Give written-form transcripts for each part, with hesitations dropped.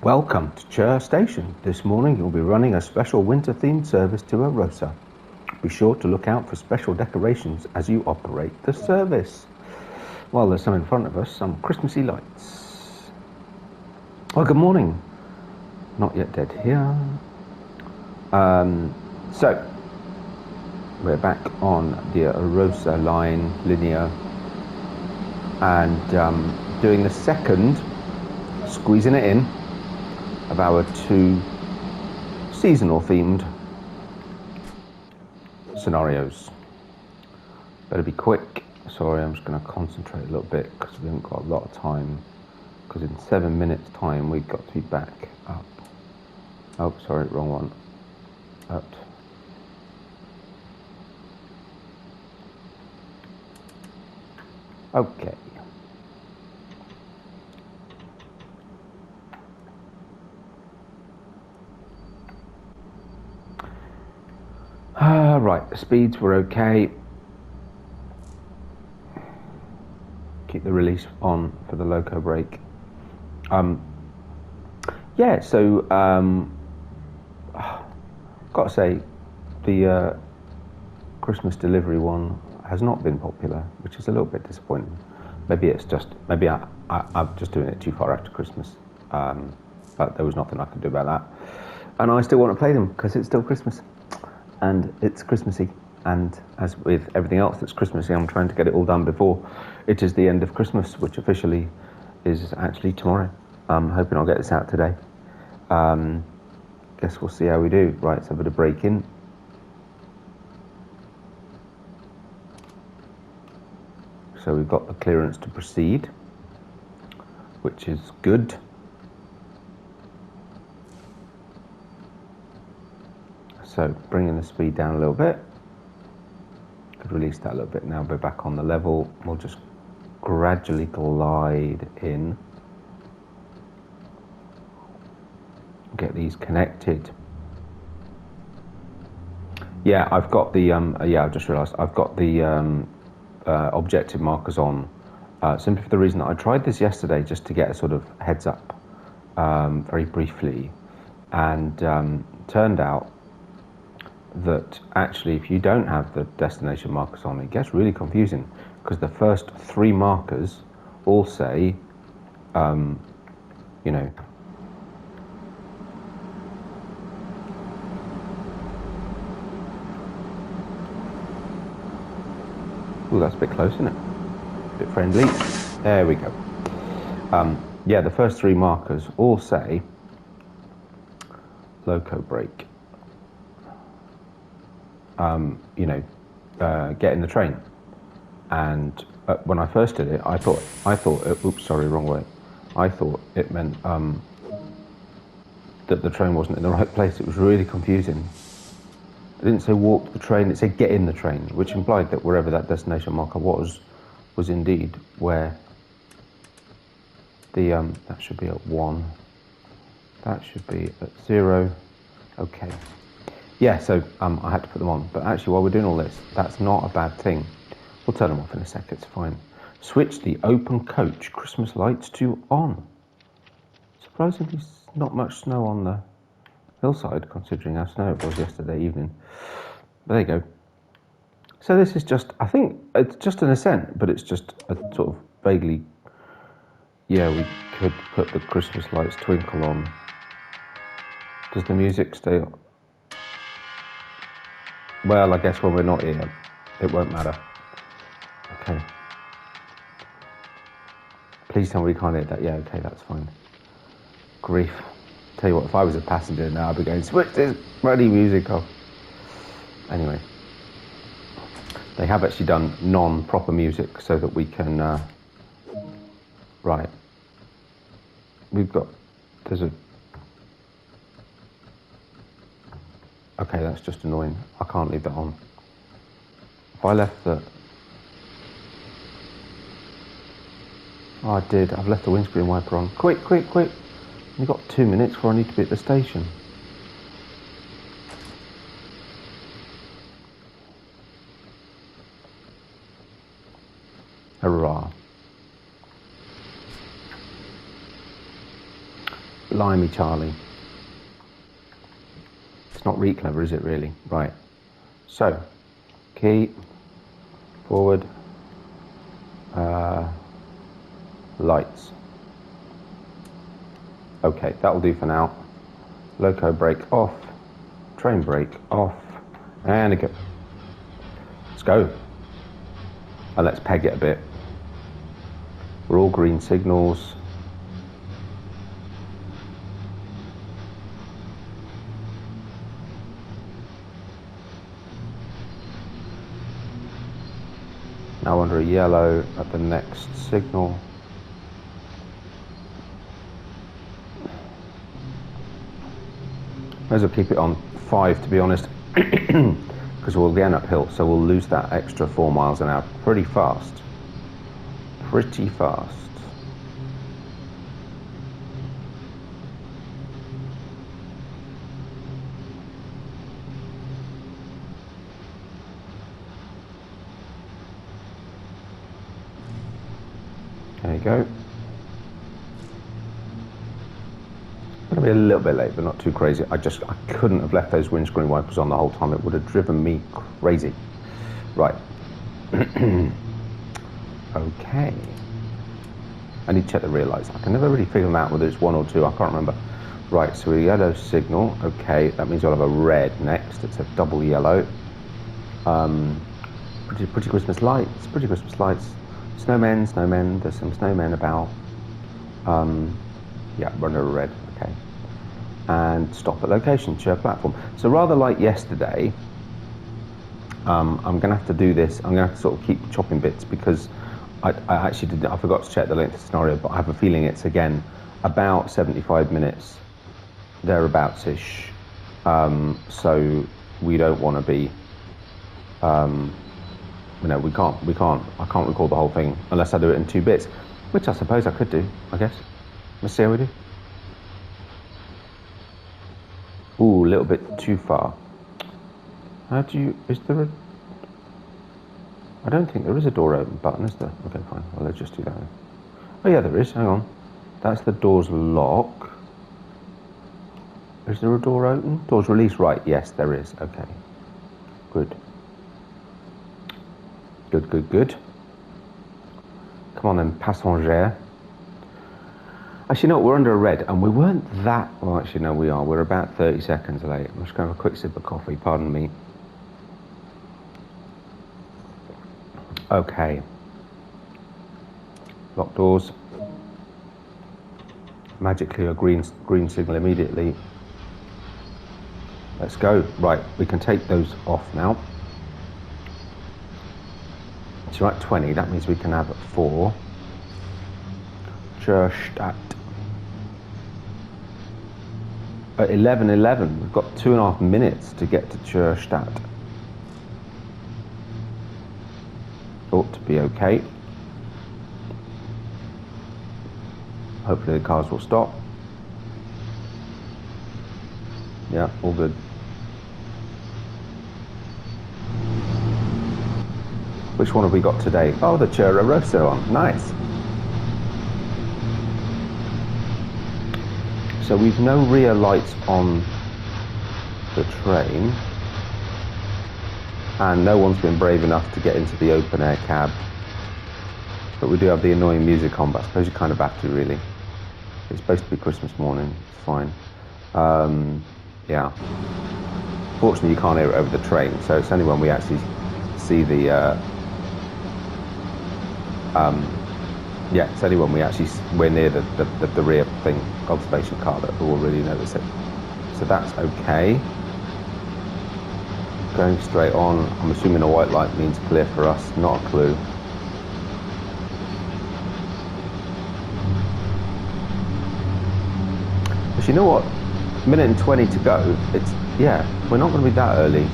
Welcome to Chur Station. This morning you'll be running a special winter-themed service to Arosa. Be sure to look out for special decorations as you operate the service. Well, there's some in front of us, some Christmassy lights. Well, good morning. Not Yet Dead here. So, we're back on the Arosa Line linear and doing the second, squeezing it in, of our two seasonal themed scenarios. Better be quick. Sorry, I'm just going to concentrate a little bit because we haven't got a lot of time, because in 7 minutes time we've got to be back up. Oh, sorry, wrong one. Out. Okay. Right, the speeds were okay. Keep the release on for the loco brake. Yeah, so got to say, the Christmas delivery one has not been popular, which is a little bit disappointing. Maybe it's just, maybe I'm just doing it too far after Christmas, but there was nothing I could do about that. And I still want to play them because it's still Christmas. And it's Christmassy, and as with everything else that's Christmassy, I'm trying to get it all done before it is the end of Christmas, which officially is actually tomorrow. I'm hoping I'll get this out today. Guess we'll see how we do. Right, so a bit of break in. So we've got the clearance to proceed, which is good. So bringing the speed down a little bit. Could release that a little bit now. We're back on the level. We'll just gradually glide in. Get these connected. Yeah, I've got the yeah, I've just realised I've got the objective markers on, simply for the reason that I tried this yesterday just to get a sort of heads up, very briefly, and turned out that actually if you don't have the destination markers on, it gets really confusing, because the first three markers all say, you know, oh, that's a bit close, isn't it? A bit friendly. There we go. Yeah, the first three markers all say loco brake. You know, get in the train. And when I first did it, I thought, oops, sorry, wrong way. I thought it meant that the train wasn't in the right place. It was really confusing. It didn't say walk to the train, it said get in the train, which implied that wherever that destination marker was indeed where the, that should be at 1, that should be at 0, okay. Yeah, so I had to put them on, but actually while we're doing all this, that's not a bad thing. We'll turn them off in a sec, it's fine. Switch the open coach Christmas lights to on. Surprisingly, not much snow on the hillside, considering how snow it was yesterday evening. But there you go. So this is just, I think, it's just an ascent, but it's just a sort of vaguely, yeah, we could put the Christmas lights twinkle on. Does the music stay on? Well, I guess when we're not here, it won't matter. Okay. Please tell me we can't hear that. Yeah, okay, that's fine. Grief. Tell you what, if I was a passenger now, I'd be going, switch this bloody music off. Anyway. They have actually done non-proper music so that we can, right. We've got, there's a, okay, that's just annoying. I can't leave that on. If I left the, oh, I did. I've left the windscreen wiper on. Quick, quick, quick. You've got 2 minutes before I need to be at the station. Hurrah. Blimey, Charlie. It's not really clever, is it, really? Right. So, key, forward, lights. Okay, that'll do for now. Loco brake off, train brake off, and go. Let's go. And let's peg it a bit. We're all green signals. Now under a yellow at the next signal. May as well keep it on 5, to be honest, because we'll get uphill, so we'll lose that extra 4 miles an hour pretty fast. Pretty fast. There you go. Going to be a little bit late, but not too crazy. I couldn't have left those windscreen wipers on the whole time. It would have driven me crazy. Right. Okay. I need to check the rear lights. I can never really figure them out whether it's 1 or 2. I can't remember. Right, so a yellow signal. Okay, that means we'll have a red next. It's a double yellow. Pretty Christmas lights. Pretty Christmas lights. Snowmen. There's some snowmen about. Yeah, we're under a red. Okay. And stop at location, Chur platform. So rather like yesterday, I'm going to have to do this. I'm going to have to sort of keep chopping bits because I actually didn't. I forgot to check the length of the scenario, but I have a feeling it's again about 75 minutes, thereabouts-ish. So we don't want to be. You know, I can't record the whole thing unless I do it in 2 bits, which I suppose I could do, I guess. Let's see how we do. Ooh, a little bit too far. Is there a... I don't think there is a door open button, is there? Okay, fine, well, let's just do that then. Oh yeah, there is, hang on. That's the door's lock. Is there a door open? Door's release, right, yes, there is, okay. Good. Good. Come on then, passenger. Actually, no, we're under a red, and we weren't that... Well, actually, no, we are. We're about 30 seconds late. I'm just going to have a quick sip of coffee, pardon me. Okay. Lock doors. Magically a green signal immediately. Let's go. Right, we can take those off now. So we're at 20, that means we can have 4. Chur stadt. At 11:11, we've got 2.5 minutes to get to Chur stadt. Ought to be okay. Hopefully the cars will stop. Yeah, all good. Which one have we got today? Oh, the Chur Arosa one. Nice. So we've no rear lights on the train. And no one's been brave enough to get into the open air cab. But we do have the annoying music on, but I suppose you kind of have to, really. It's supposed to be Christmas morning. It's fine. Yeah. Fortunately, you can't hear it over the train, so it's only when we actually see the... yeah, it's only when we're near the rear thing, observation car, that we'll really notice it. So that's okay. Going straight on, I'm assuming a white light means clear for us, not a clue. But you know what? 1:20 to go. Yeah, we're not going to be that early.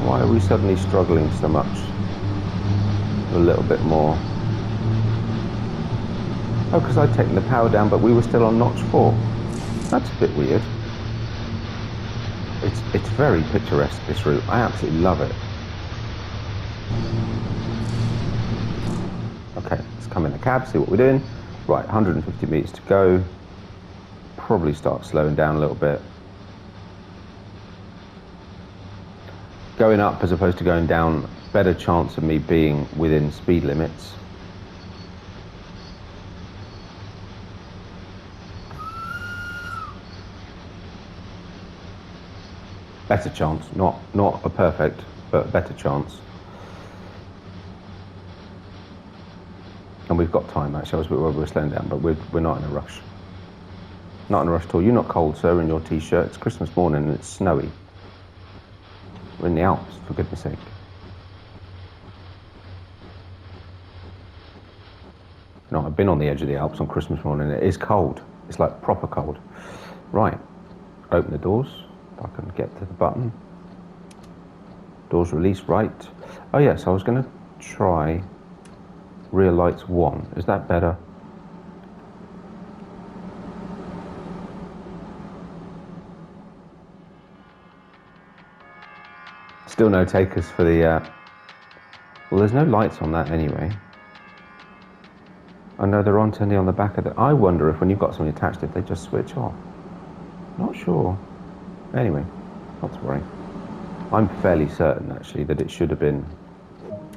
Why are we suddenly struggling so much? A little bit more. Oh, because I'd taken the power down, but we were still on notch 4. That's a bit weird. It's very picturesque, this route. I absolutely love it. Okay, let's come in the cab, see what we're doing. Right, 150 meters to go. probably start slowing down a little bit. Going up as opposed to going down, better chance of me being within speed limits. Better chance, not a perfect, but a better chance. And we've got time actually. I was a bit worried we were slowing down, but we're not in a rush. Not in a rush at all. You're not cold, sir, in your t-shirt. It's Christmas morning and it's snowy. We're in the Alps, for goodness sake. No, I've been on the edge of the Alps on Christmas morning. It is cold. It's like proper cold. Right, open the doors. If I can get to the button. Doors release, right. Oh yes, I was going to try rear lights 1. Is that better? Still no takers for the, well, there's no lights on that anyway. I know they're on, turning on the back of the, I wonder if when you've got something attached, if they just switch off. Not sure. Anyway, not to worry. I'm fairly certain actually that it should have been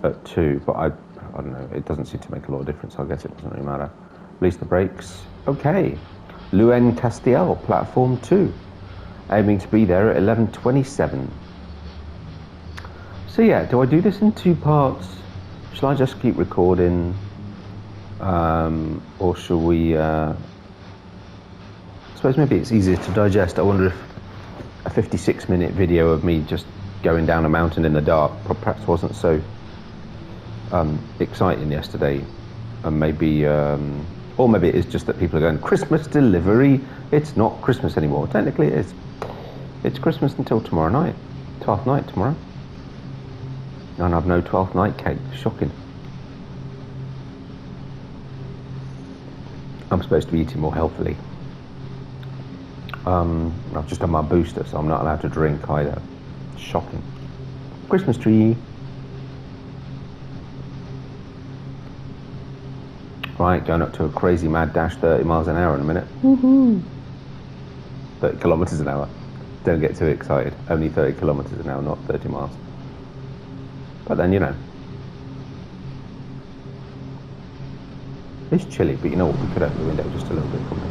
at 2, but I don't know, it doesn't seem to make a lot of difference. I guess it doesn't really matter. Release the brakes. Okay. Luen Castiel, platform 2. Aiming to be there at 11:27. So yeah, do I do this in 2 parts? Shall I just keep recording? Or shall we, I suppose maybe it's easier to digest. I wonder if a 56-minute video of me just going down a mountain in the dark perhaps wasn't so exciting yesterday, and maybe, or maybe it is just that people are going, Christmas delivery, it's not Christmas anymore. Technically it is. It's Christmas until tomorrow night, 12th night tomorrow. And I've no 12th night cake, shocking. I'm supposed to be eating more healthily. I've just done my booster, so I'm not allowed to drink either. Shocking. Christmas tree. Right, going up to a crazy mad dash, 30 miles an hour in a minute. Woohoo! 30 kilometers an hour. Don't get too excited. Only 30 kilometers an hour, not 30 miles. But then, you know. It's chilly, but you know what? We could open the window just a little bit, couldn't we?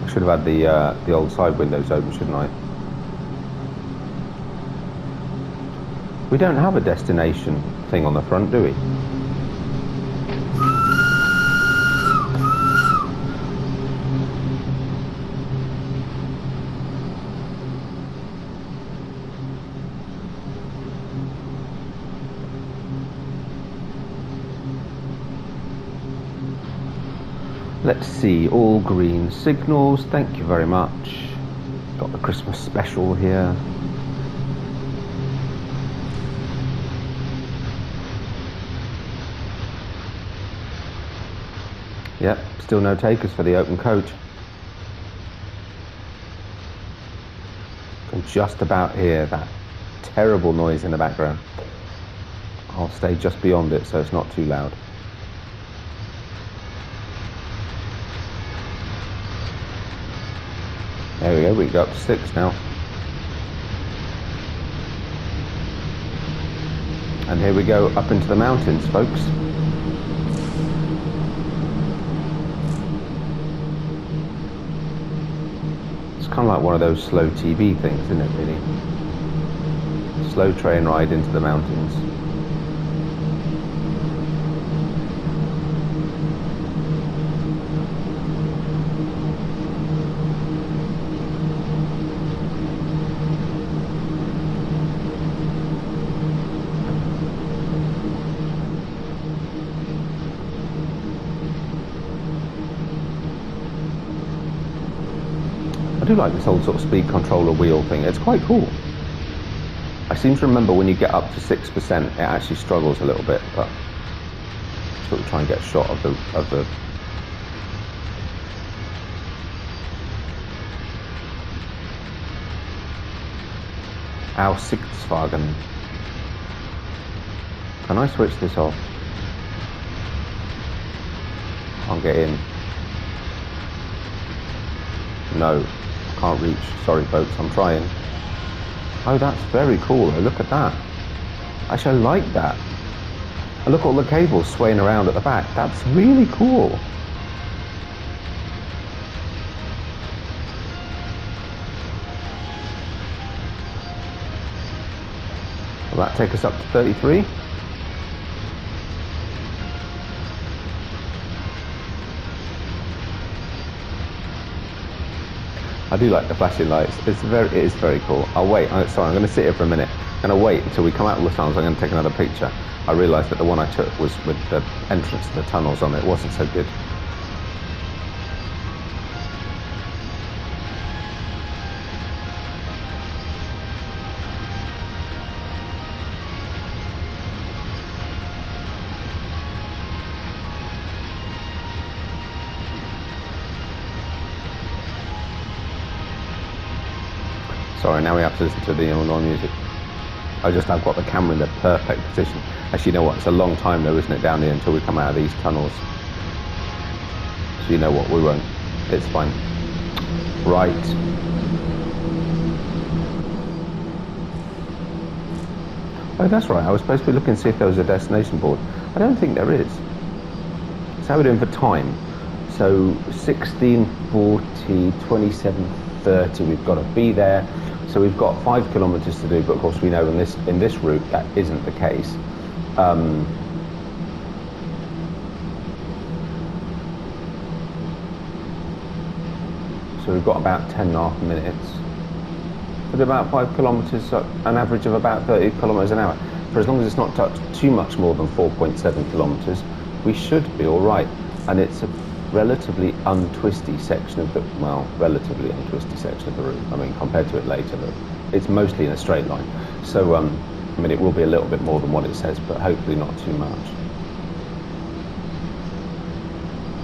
I should have had the old side windows open, shouldn't I? We don't have a destination thing on the front, do we? Let's see, all green signals, thank you very much. Got the Christmas special here. Yep, still no takers for the open coach. I can just about hear that terrible noise in the background. I'll stay just beyond it so it's not too loud. There we go, we can go up to 6 now. And here we go up into the mountains, folks. It's kind of like one of those slow TV things, isn't it, really? Slow train ride into the mountains. I do like this old sort of speed controller wheel thing. It's quite cool. I seem to remember when you get up to 6%, it actually struggles a little bit, but sort of try and get a shot of the Aussichtswagen. Can I switch this off? Can't get in. No, can't reach. Sorry folks, I'm trying. Oh, that's very cool though. Look at that. Actually, I like that. And look at all the cables swaying around at the back. That's really cool. Will that take us up to 33? I do like the flashing lights. It is very cool. I'll wait. Sorry, I'm going to sit here for a minute. I'm going to wait until we come out of the tunnels. I'm going to take another picture. I realised that the one I took was with the entrance to the tunnels on it. It wasn't so good. Sorry, now we have to listen to the Illinois music. I've got the camera in the perfect position. Actually, you know what? It's a long time though, isn't it, down here until we come out of these tunnels. So you know what? We won't. It's fine. Right. Oh, that's right. I was supposed to be looking to see if there was a destination board. I don't think there is. So how are we doing for time? So 16:40, 27:30. We've got to be there. So we've got 5 kilometers to do, but of course we know in this route that isn't the case. So we've got about 10.5 minutes. But about 5 kilometers, an average of about 30 kilometers an hour. For as long as it's not touched too much more than 4.7 kilometers, we should be all right. And it's a relatively untwisty section of the, well, relatively untwisty section of the route. I mean, compared to it later, but it's mostly in a straight line. So, I mean, it will be a little bit more than what it says, but hopefully not too much.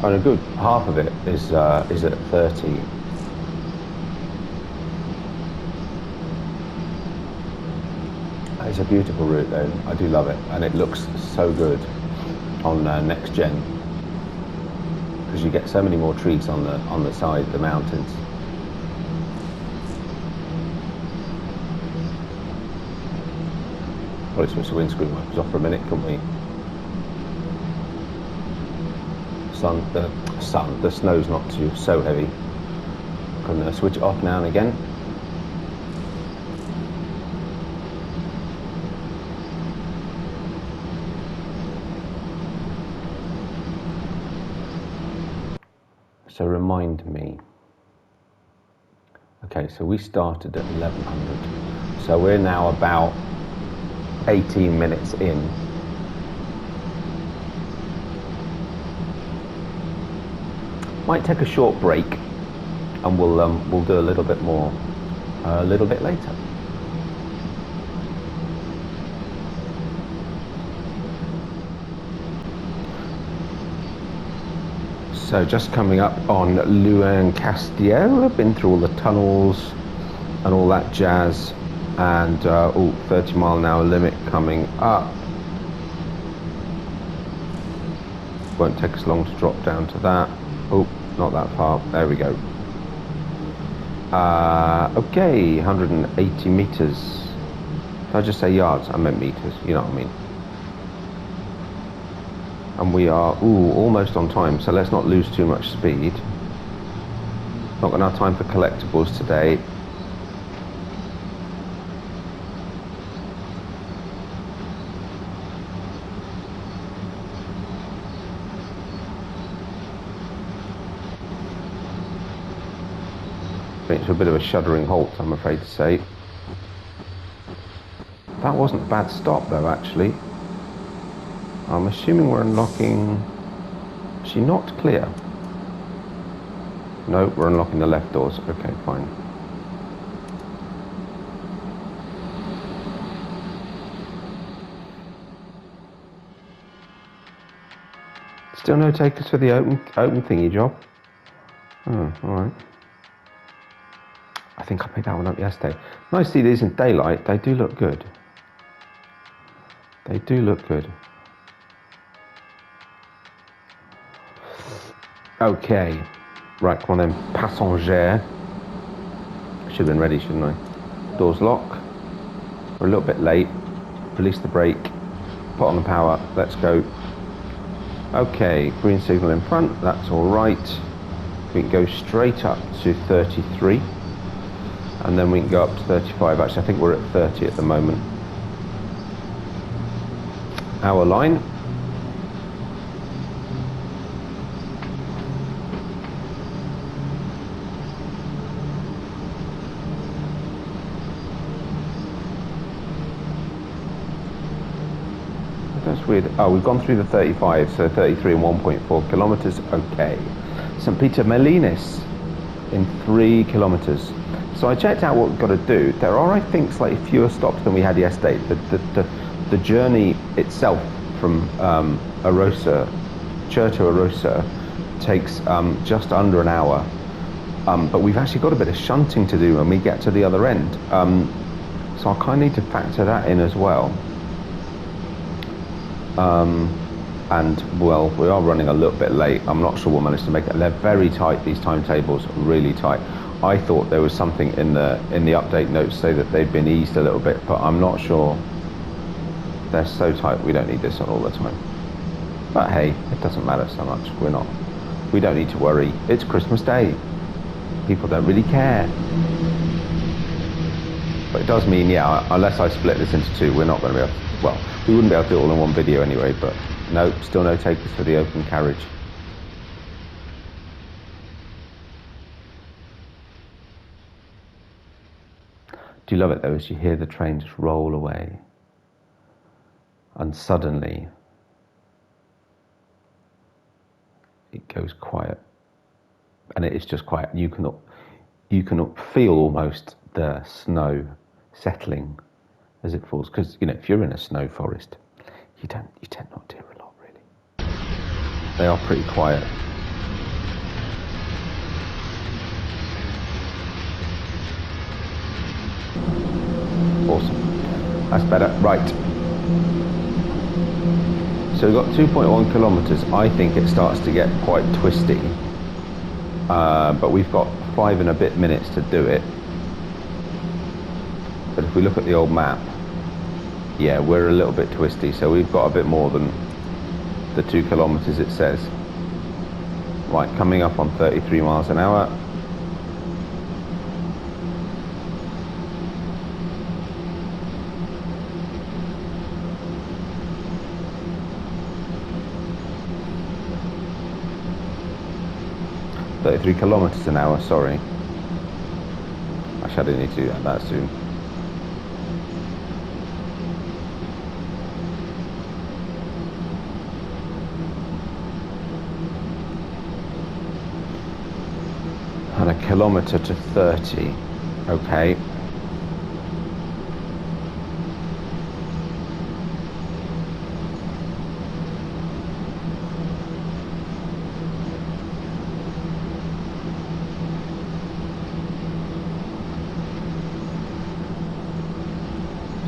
And a good half of it is at 30. It's a beautiful route though. I do love it, and it looks so good on next gen. Because you get so many more trees on the side of the mountains. Probably switch the windscreen wipers off for a minute, couldn't we? The snow's not so heavy. Can switch it off now and again. So remind me. Okay, so we started at 1100. So we're now about 18 minutes in. Might take a short break, and we'll do a little bit more a little bit later. So just coming up on Louen-Castiel. I've been through all the tunnels and all that jazz, and 30 mile an hour limit coming up. Won't take us long to drop down to that. Oh, not that far. There we go. Okay, 180 meters. Did I just say yards? I meant meters. You know what I mean. And we are almost on time, so let's not lose too much speed. Not going to have time for collectibles today. It's a bit of a shuddering halt, I'm afraid to say. That wasn't a bad stop though, actually. I'm assuming we're unlocking... Is she not clear? No, we're unlocking the left doors. Okay, fine. Still no takers for the open thingy job? Oh, alright. I think I picked that one up yesterday. Nice to see these in daylight. They do look good. They do look good. Okay, right, come on then, passenger. should have been ready, shouldn't I? Doors lock. We're a little bit late. Release the brake. Put on the power. Let's go. Okay, green signal in front. That's all right. We can go straight up to 33. And then we can go up to 35. Actually, I think we're at 30 at the moment. Our line. That's weird. Oh, we've gone through the 35, so 33 and 1.4 kilometers. Okay. St. Peter Melinis in 3 kilometers. So I checked out what we've got to do. There are, I think, slightly fewer stops than we had yesterday. The journey itself from Arosa, Chur to Arosa, takes just under an hour. But we've actually got a bit of shunting to do when we get to the other end. So I kind of need to factor that in as well. And well, we are running a little bit late. I'm not sure we'll manage to make it. They're very tight, these timetables, really tight. I thought there was something in the update notes say that they've been eased a little bit, but I'm not sure. They're so tight, we don't need this on all the time. But hey, it doesn't matter so much. We don't need to worry. It's Christmas Day. People don't really care. But it does mean, yeah, unless I split this into 2, we're not going to be able to, well, we wouldn't be able to do it all in one video anyway, but no, still no takers for the open carriage. Do you love it though, as you hear the train just roll away, and suddenly it goes quiet, and it is just quiet. You can feel almost the snow settling as it falls, because you know, if you're in a snow forest, you tend not to hear a lot really. They are pretty quiet. Awesome. That's better. Right. So we've got 2.1 kilometers. I think it starts to get quite twisty. But we've got 5 and a bit minutes to do it. But if we look at the old map, yeah, we're a little bit twisty. So we've got a bit more than the 2 kilometers it says. Right, coming up on 33 miles an hour. .33 kilometers an hour, sorry. Actually, I didn't need to do that soon. And a kilometer to 30. Okay.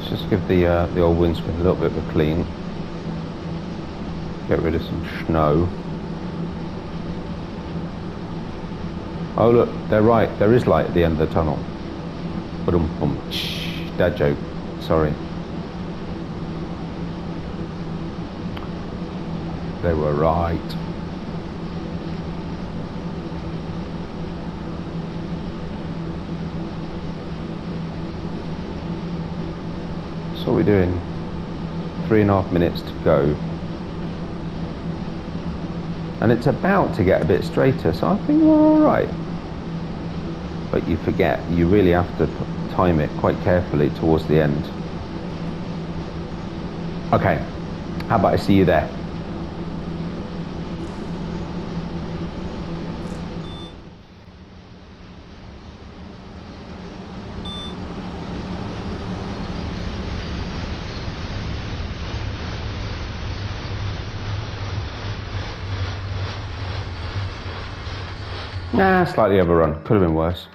Just give the old windscreen a little bit of a clean. Get rid of some snow. Oh look, they're right. There is light at the end of the tunnel. Dad joke. Sorry. They were right. So we're doing 3.5 minutes to go, and it's about to get a bit straighter, so I think we're all right. But you forget, you really have to time it quite carefully towards the end. Okay, how about I see you there? Nah, slightly overrun. Could have been worse.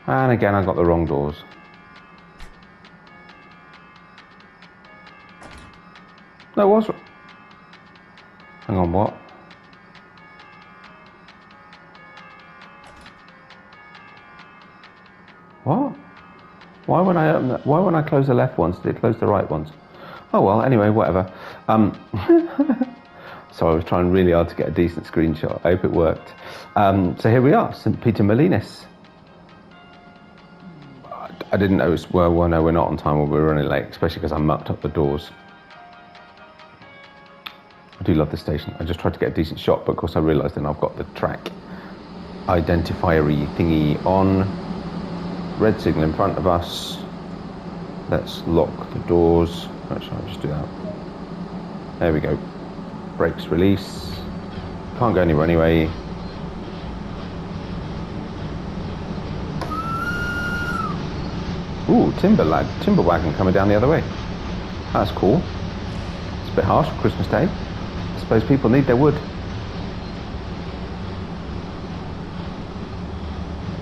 And again, I got the wrong doors. No, it was. Hang on, what? Why when I open why when I close the left ones did it close the right ones? Oh well, anyway, whatever. So I was trying really hard to get a decent screenshot. I hope it worked. So here we are, St. Peter Molinis. I didn't know, well, no, we're not on time or we're running late, especially because I mucked up the doors. I do love this station. I just tried to get a decent shot, but of course I realised then I've got the track identifier-y thingy on. Red signal in front of us. Let's lock the doors. Actually, I'll just do that. There we go. Brakes release. Can't go anywhere anyway. Ooh, timber wagon coming down the other way. That's cool. It's a bit harsh for Christmas Day. I suppose people need their wood.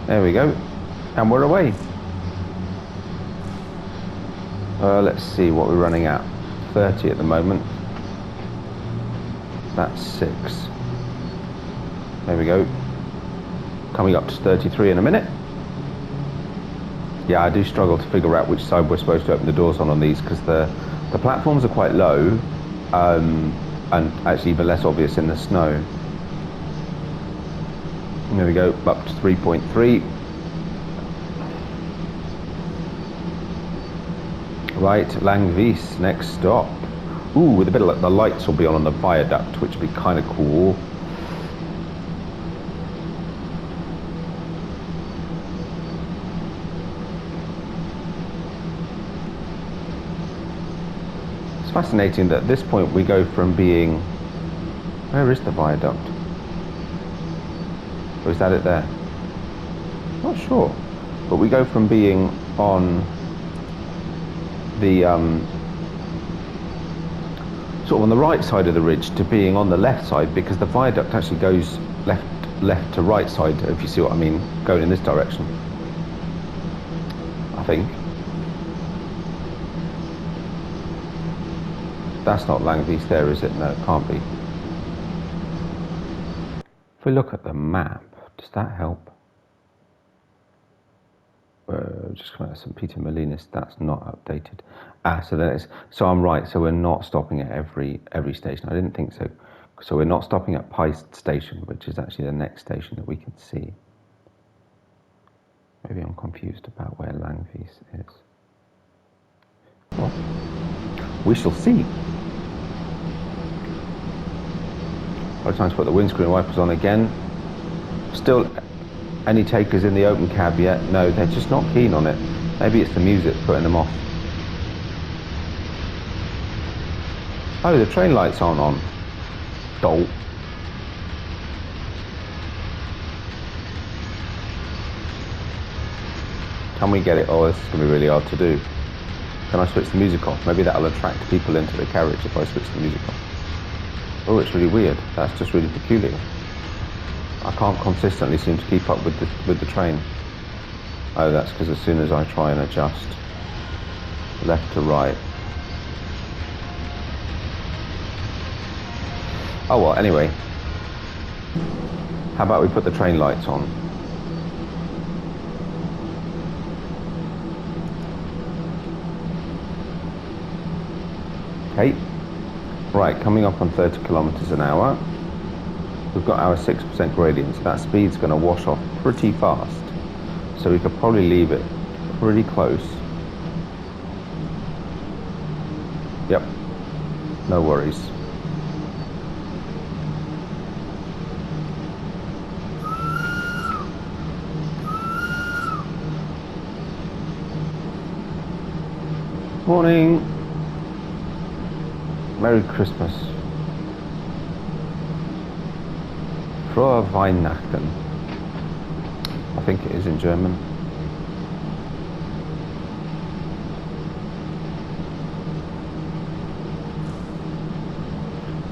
There we go. And we're away. Let's see what we're running at. 30 at the moment. That's 6. There we go. Coming up to 33 in a minute. Yeah, I do struggle to figure out which side we're supposed to open the doors on these because the platforms are quite low and actually even less obvious in the snow. There we go, up to 3.3. Right, Langvis, next stop. Ooh, with a bit of the lights will be on the viaduct, which will be kind of cool. It's fascinating that at this point we go from being... Where is the viaduct? Or is that it there? Not sure. But we go from being on the sort of on the right side of the ridge to being on the left side, because the viaduct actually goes left to right side, if you see what I mean, going in this direction, I think. That's not Langvis there, is it? No, it can't be. If we look at the map, does that help? Just come out of St. Peter Molinis, that's not updated. So that is, so I'm right, so we're not stopping at every station. I didn't think so. So we're not stopping at Peist station, which is actually the next station that we can see. Maybe I'm confused about where Langvis is. Well, we shall see. By the time to put the windscreen wipers on again. Still, any takers in the open cab yet? No, they're just not keen on it. Maybe it's the music putting them off. Oh, the train lights aren't on. Dolt. Can we get it? Oh, this is going to be really hard to do. Can I switch the music off? Maybe that'll attract people into the carriage if I switch the music off. Oh, it's really weird. That's just really peculiar. I can't consistently seem to keep up with the train. Oh, that's because as soon as I try and adjust left to right. Oh well, anyway. How about we put the train lights on? Okay. Right, coming up on 30 kilometers an hour. We've got our 6% gradient, so that speed's going to wash off pretty fast. So we could probably leave it pretty close. Yep, no worries. Morning. Merry Christmas. Frohe Weihnachten. I think it is in German.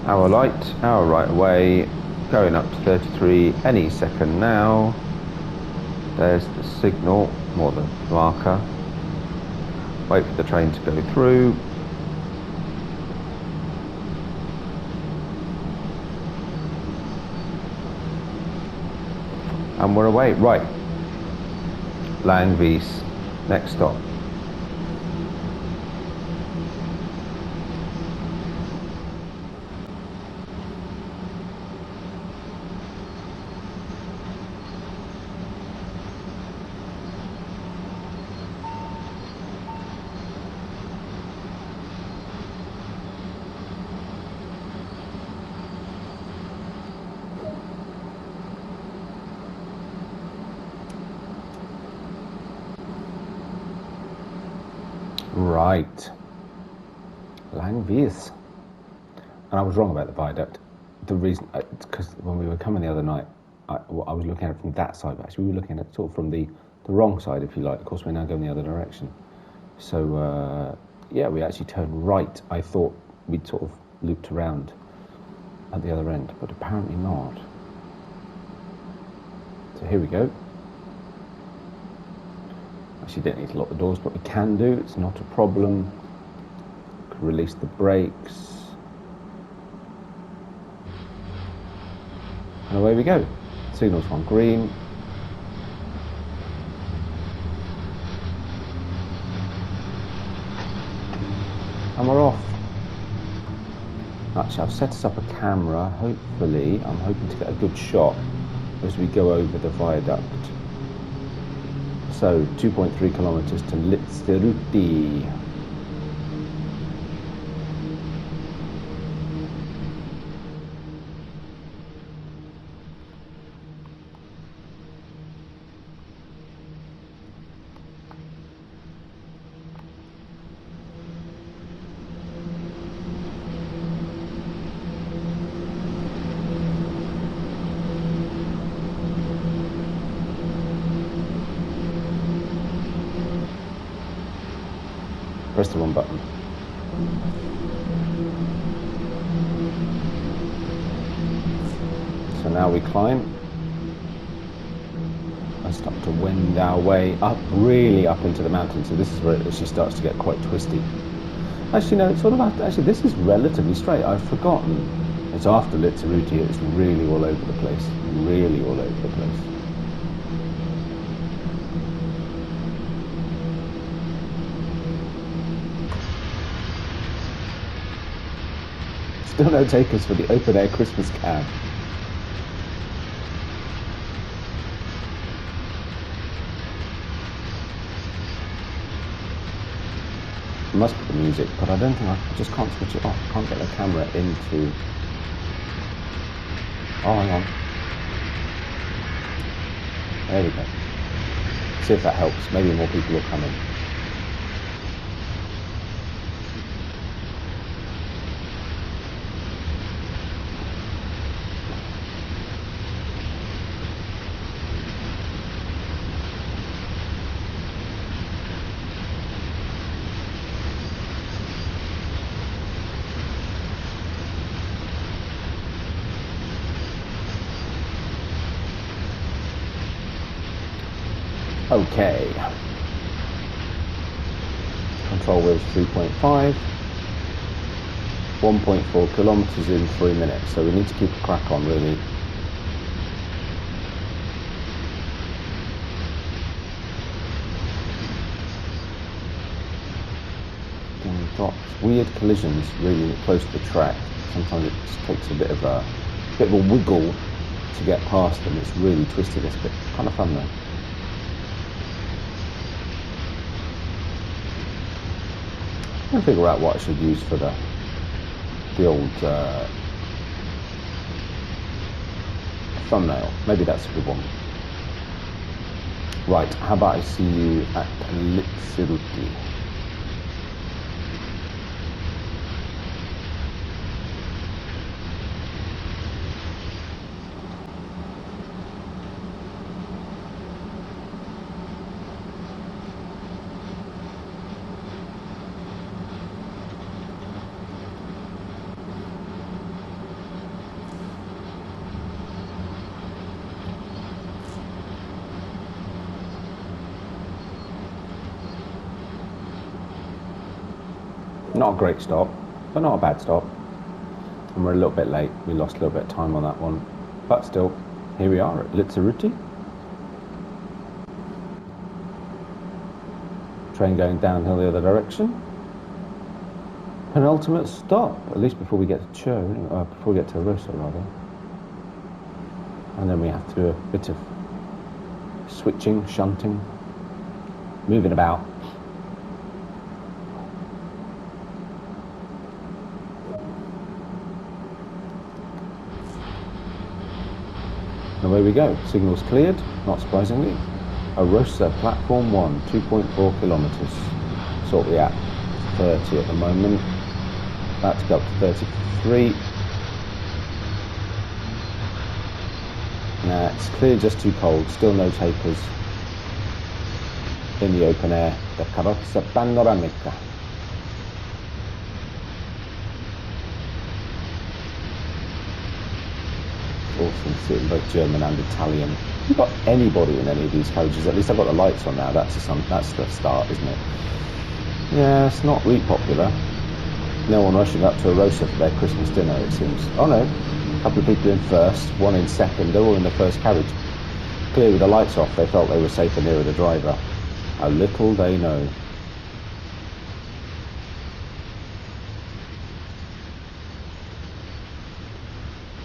Our light, our right away, going up to 33 any second now. There's the signal, or the marker. Wait for the train to go through. And we're away. Right. Langvis, next stop. Right. Lang vis. And I was wrong about the viaduct. The reason, because when we were coming the other night, I was looking at it from that side, but actually we were looking at it sort of from the wrong side, if you like. Of course, we're now going the other direction. So, yeah, we actually turned right. I thought we'd sort of looped around at the other end, but apparently not. So here we go. Actually, don't need to lock the doors, but we can do. It's not a problem. Could release the brakes. And away we go. Signal's gone green. And we're off. Actually, I've set us up a camera. Hopefully, I'm hoping to get a good shot as we go over the viaduct. So, 2.3 kilometers to Litseruti. Press the wrong button. So now we climb and start to wend our way up, really up into the mountain. So this is where it actually starts to get quite twisty. Actually, no, it's sort of after, actually this is relatively straight. I've forgotten. It's after Litseruti. It's really all over the place. Really all over the place. Still no takers for the open air Christmas cab. I must put the music, but I don't think I just can't switch it off. I can't get the camera into. Oh, hang on. There we go. See if that helps. Maybe more people will come in. Okay. Control wheels 3.5. 1.4 kilometers in 3 minutes. So we need to keep a crack on, really. We've got weird collisions really close to the track. Sometimes it just takes a bit of a wiggle to get past them. It's really twisted this bit. Kind of fun though. I'm trying to figure out what I should use for the old thumbnail. Maybe that's a good one. Right, how about I see you at Litseruti? Not a great stop, but not a bad stop. And we're a little bit late. We lost a little bit of time on that one. But still, here we are at Litseruti. Train going downhill the other direction. Penultimate stop, at least before we get to Chur, before we get to Arosa, rather. And then we have to do a bit of switching, shunting, moving about. And away we go. Signal's cleared, not surprisingly. Arosa, platform 1, 2.4 kilometres. Sort the app. 30 at the moment. About to go up to 33. Nah, it's clearly just too cold. Still no takers in the open air. The carrozza panoramica. Awesome seeing both German and Italian. Have you got anybody in any of these carriages? At least I've got the lights on now. That's the start, isn't it? Yeah, it's not really popular. No one rushing up to Arosa for their Christmas dinner, it seems. Oh no, a couple of people in first, one in second. They're all in the first carriage. Clearly with the lights off, they felt they were safer nearer the driver. How little they know.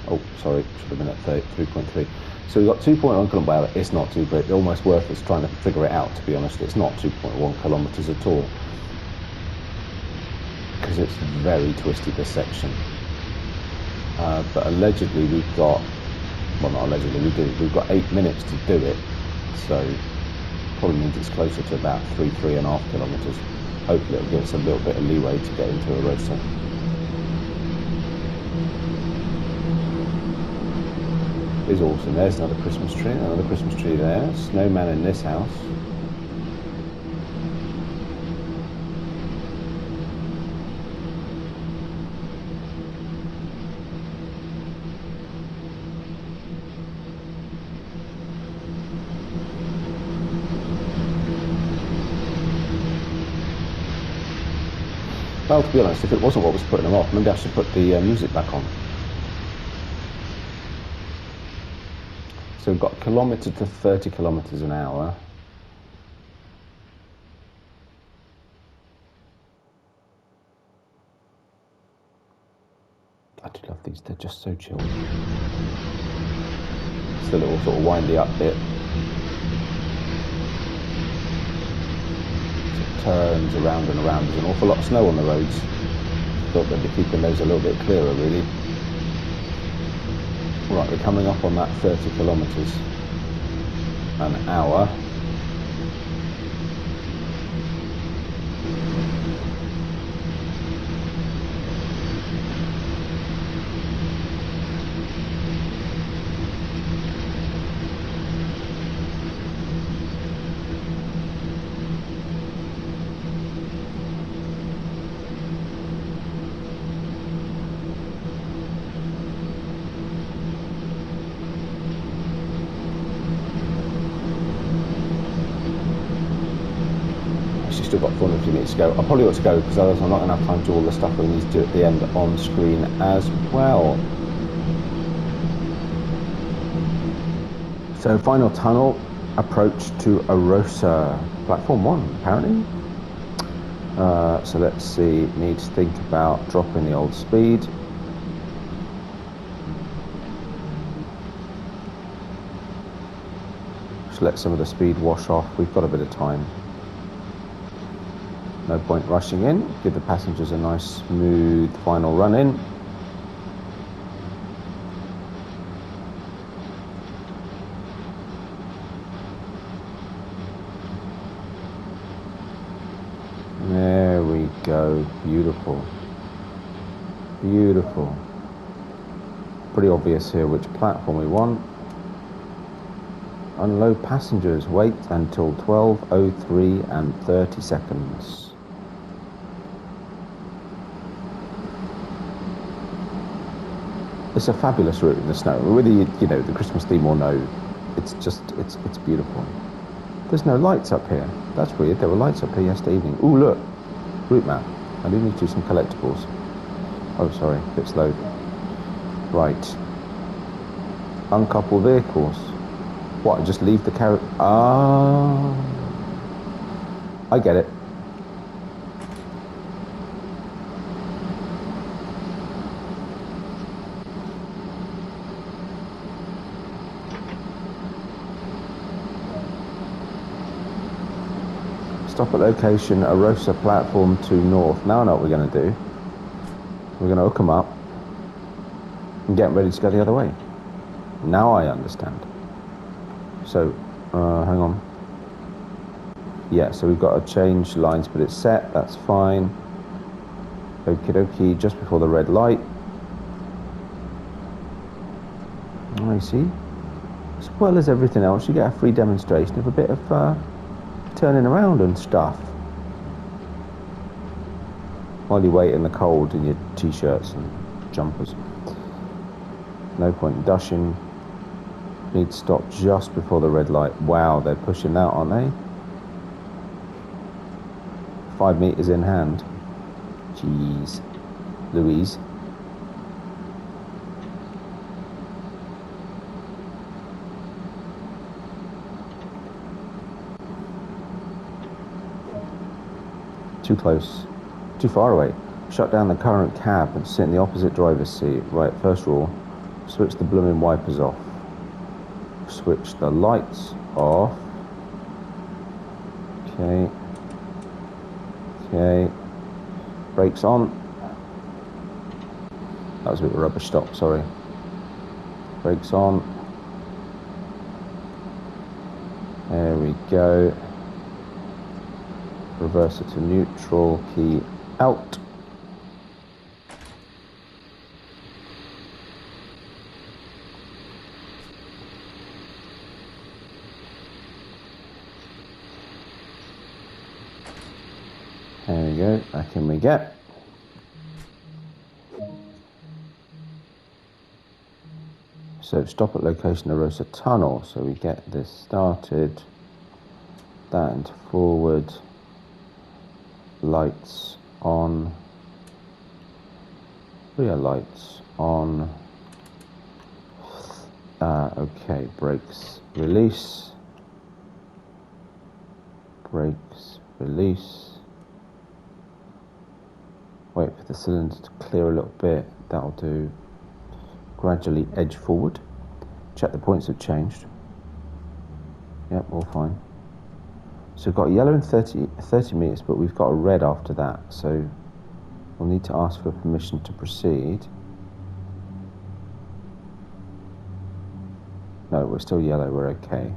Oh, sorry, should have been at 3.3. So we've got 2.1 kilometres. Well, it's not too great. It's almost worthless trying to figure it out, to be honest. It's not 2.1 kilometres at all. Because it's very twisty, this section. But allegedly we've got, well, not allegedly, we've got 8 minutes to do it. So probably means it's closer to about 3.5 kilometres. Hopefully it'll give us a little bit of leeway to get into Arosa. Is awesome. There's another Christmas tree there. Snowman in this house. Well, to be honest, if it wasn't what was putting them off, maybe I should put the music back on. So we've got a kilometre to 30 kilometres an hour. I do love these, they're just so chilled. It's the little sort of windy up bit. It turns around and around. There's an awful lot of snow on the roads. Thought they'd be keeping those a little bit clearer, really. Right, we're coming up on that 30 kilometres an hour. Still got 450 minutes to go. I probably ought to go because otherwise I'm not going to have time to do all the stuff we need to do at the end on screen as well. So final tunnel approach to Arosa, platform 1 apparently. So let's see, need to think about dropping the old speed. Just let some of the speed wash off, we've got a bit of time. No point rushing in, give the passengers a nice smooth final run in. There we go, beautiful. Beautiful. Pretty obvious here which platform we want. Unload passengers, wait until 12:03 and 30 seconds. It's a fabulous route in the snow. Whether you know the Christmas theme or no, it's just it's beautiful. There's no lights up here. That's weird. There were lights up here yesterday evening. Ooh, look, route map. I do need to do some collectibles. Oh, sorry, a bit slow. Right. Uncouple vehicles. What? Just leave the carriage? Ah, I get it. Stop at location, Arosa platform 2 north. Now I know what we're going to do. We're going to hook them up and get ready to go the other way. Now I understand. So, hang on. Yeah, so we've got to change lines, but it's set. That's fine. Okie dokie, just before the red light. I see. As well as everything else, you get a free demonstration of a bit of turning around and stuff. While you wait in the cold in your t-shirts and jumpers. No point in dushing. Need to stop just before the red light. Wow, they're pushing that, aren't they? 5 meters in hand. Jeez. Louise. Too close. Too far away. Shut down the current cab and sit in the opposite driver's seat. Right, first rule. Switch the blooming wipers off. Switch the lights off. Okay. Okay. Brakes on. That was a bit of a rubbish stop, sorry. Brakes on. There we go. Reverser to neutral, key out. There we go, back in we get. So stop at location Arosa Tunnel, so we get this started. That into forward. Lights on. Rear lights on. Okay, brakes release. Brakes release. Wait for the cylinder to clear a little bit. That'll do. Gradually edge forward. Check the points have changed. Yep, all fine. So we've got a yellow in 30 meters, but we've got a red after that. So we'll need to ask for permission to proceed. No, we're still yellow, we're okay.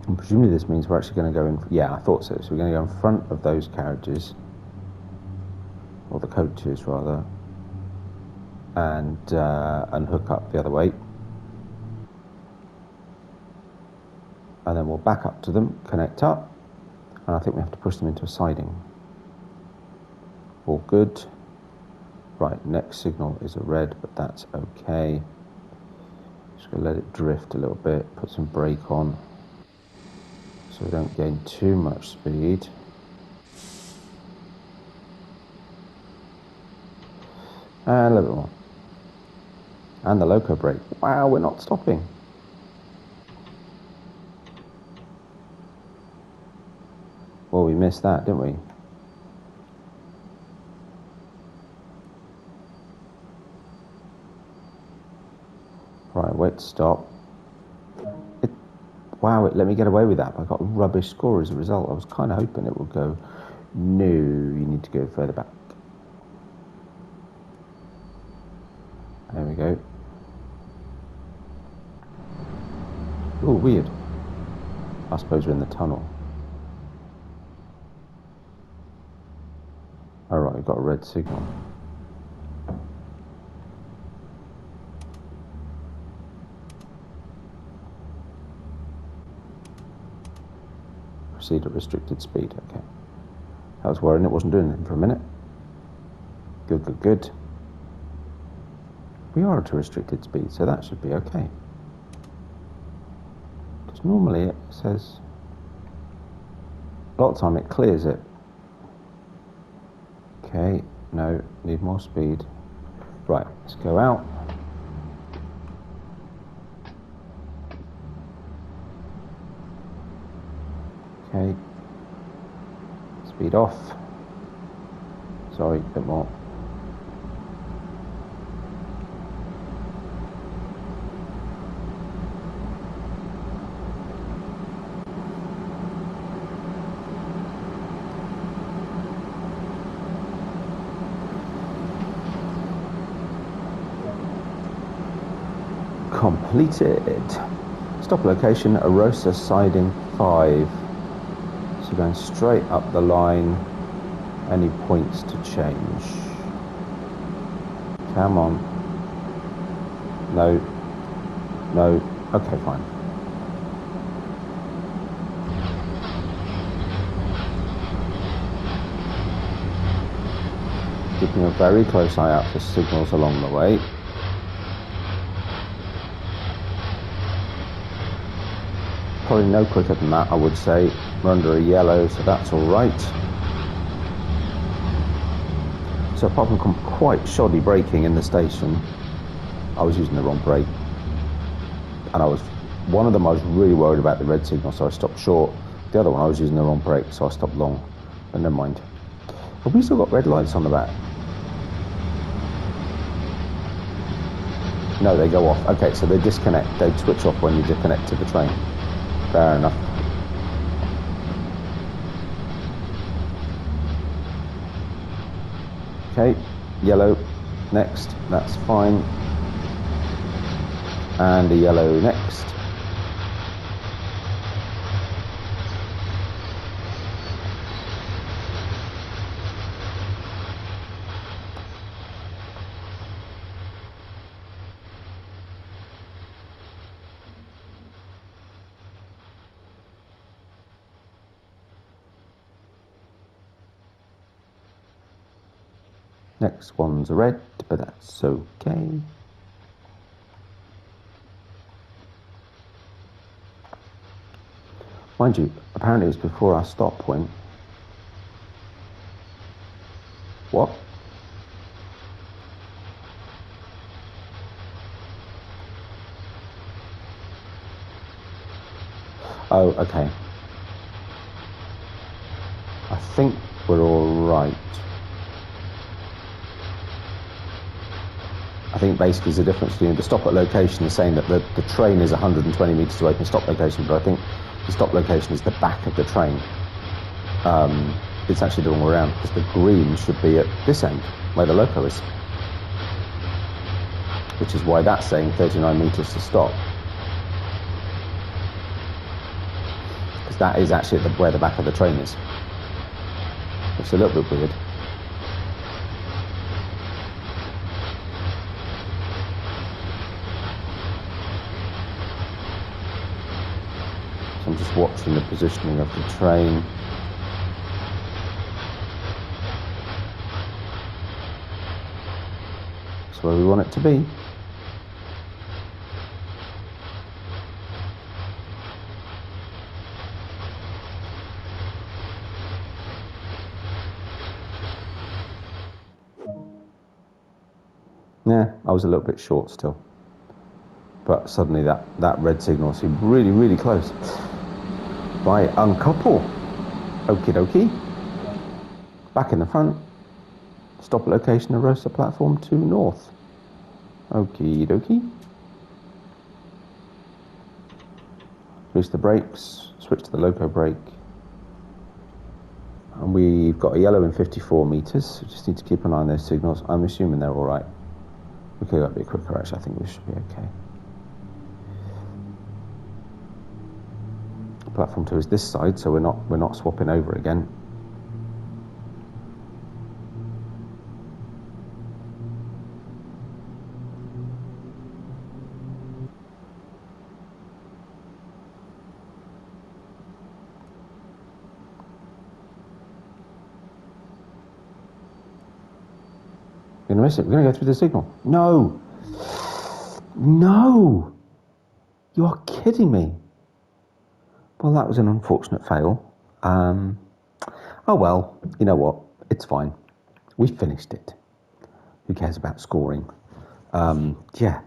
And presumably this means we're actually going to go in, yeah, I thought so. So we're going to go in front of those carriages, or the coaches rather, and hook up the other way. And then we'll back up to them, connect up, and I think we have to push them into a siding. All good. Right, next signal is a red, but that's okay. Just gonna let it drift a little bit, put some brake on, so we don't gain too much speed. And a little bit more. And the loco brake. Wow, we're not stopping. Well, we missed that, didn't we? Right, wait to stop. Wow, it let me get away with that, but I got a rubbish score as a result. I was kind of hoping it would go, no, you need to go further back. There we go. Oh, weird. I suppose we're in the tunnel. Alright, we've got a red signal. Proceed at restricted speed, okay. I was worrying it wasn't doing anything for a minute. Good, good, good. We are at a restricted speed, so that should be okay. Because normally it says, a lot of the time it clears it. Okay, no, need more speed. Right, let's go out. Okay, speed off. Sorry, a bit more. Completed. Stop location, Arosa siding 5. So going straight up the line. Any points to change? Come on. No. No. Okay, fine. Keeping a very close eye out for signals along the way. Probably no quicker than that, I would say. We're under a yellow, so that's all right. So apart from quite shoddy braking in the station, I was using the wrong brake. And one of them I was really worried about the red signal, so I stopped short. The other one I was using the wrong brake, so I stopped long. But never mind. Have we still got red lights on the back? No, they go off. Okay, so they disconnect. They switch off when you disconnect to the train. Fair enough. Okay, yellow next, that's fine. And a yellow next. Next one's red, but that's okay. Mind you, apparently it's before our stop point. What? Oh, okay. I think we're all right. I think basically the difference between the stop at location is saying that the train is 120 metres away from the stop location, but I think the stop location is the back of the train. It's actually the wrong way around, because the green should be at this end, where the loco is. Which is why that's saying 39 metres to stop. Because that is actually where the back of the train is. It's a little bit weird. I'm just watching the positioning of the train. It's where we want it to be. Yeah, I was a little bit short still. But suddenly that red signal seemed really, really close. Right, uncouple. Okie dokie. Back in the front. Stop at location Arosa platform 2 north. Okie dokie. Release the brakes. Switch to the loco brake. And we've got a yellow in 54 metres. We just need to keep an eye on those signals. I'm assuming they're all right. Okay, that'll be a quick correction. I think we should be okay. Platform 2 is this side, so we're not swapping over again. We're gonna miss it. We're gonna go through the signal. No! No! You are kidding me. Well, that was an unfortunate fail. Oh well, you know what? It's fine. We finished it. Who cares about scoring? Yeah,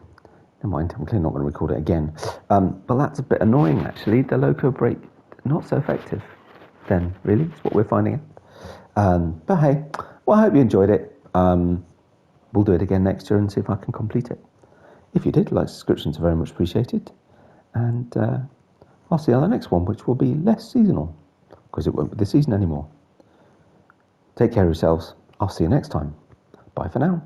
never mind. I'm clearly not going to record it again. But that's a bit annoying, actually. The loco brake, not so effective then, really. It's what we're finding out. But hey, well, I hope you enjoyed it. We'll do it again next year and see if I can complete it. If you did, like subscriptions are very much appreciated. And I'll see you on the next one, which will be less seasonal, because it won't be the season anymore. Take care of yourselves. I'll see you next time. Bye for now.